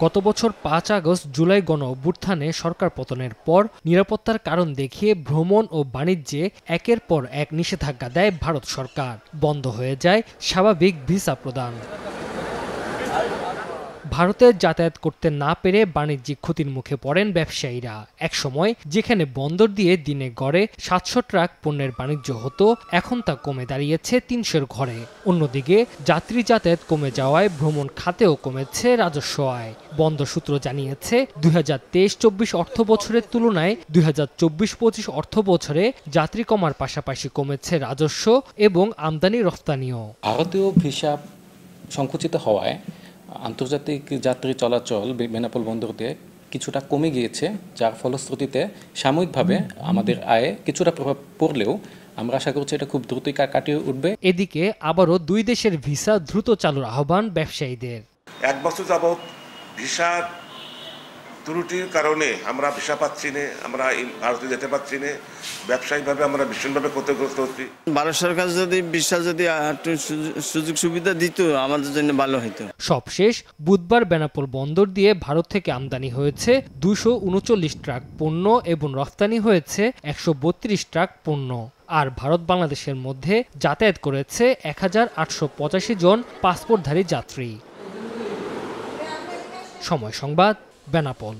গত বছর ৫ আগস্ট জুলাই গণ অভ্যুত্থানে সরকার পতনের পর নিরাপত্তার কারণ দেখিয়ে ভ্রমণ ও বাণিজ্যে একের পর এক নিষেধাজ্ঞা দেয় ভারত সরকার। বন্ধ হয়ে যায় স্বাভাবিক ভিসা প্রদান। ভারতে যাতায়াত করতে না পেরে বাণিজ্যিক ক্ষতির মুখে পড়েন ব্যবসায়ীরা। একসময় যেখানে বন্দর দিয়ে দিনে গড়ে ৭০০ ট্রাক পণ্যের বাণিজ্য হতো, এখন তা কমে দাঁড়িয়েছে ৩০০-র ঘরে। অন্যদিকে যাত্রী যাতায়াত কমে যাওয়ায় ভ্রমণ খাতেও কমেছে রাজস্ব আয়। বন্দর সূত্র জানিয়েছে ২০২৩-২৪ অর্থ বছরের তুলনায় ২০২৪-২৫ অর্থ বছরে যাত্রী কমার পাশাপাশি কমেছে রাজস্ব এবং আমদানি রফতানিও। ভারতীয় ভিসা সংকুচিত হওয়ায় আন্তর্জাতিক যাত্রী চলাচল বেনাপোল বন্দরতে কিছুটা কমে গিয়েছে, যার ফলশ্রুতিতে সাময়িকভাবে আমাদের আয়ে কিছুটা প্রভাব পড়লেও আমরা আশা করছি এটা খুব দ্রুতই কাটিয়ে উঠবে। এদিকে আবারও দুই দেশের ভিসা দ্রুত চালুর আহ্বান ব্যবসায়ীদের। ১ বছর যাবৎ ভিসার ত্রুটির কারণে আমরা ভিসা পাচ্ছি না, আমরা ভারতে যেতে পারছি না, ব্যবসায়িকভাবে আমরা ভীষণভাবে ক্ষতিগ্রস্ত হচ্ছি। ভারত সরকার যদি ভিসা যদি সুযোগ সুবিধা দিত আমাদের জন্য ভালো হতো। সবশেষ বুধবার বেনাপোল বন্দর দিয়ে ভারত থেকে আমদানি হয়েছে ২৩৯ ট্রাক পণ্য এবং রফতানি হয়েছে ১৩২ ট্রাক পণ্য। আর ভারত বাংলাদেশের মধ্যে যাতায়াত করেছে ১৮৮৮ জন পাসপোর্টধারী যাত্রী। সময় সংবাদ, বেনাপোল।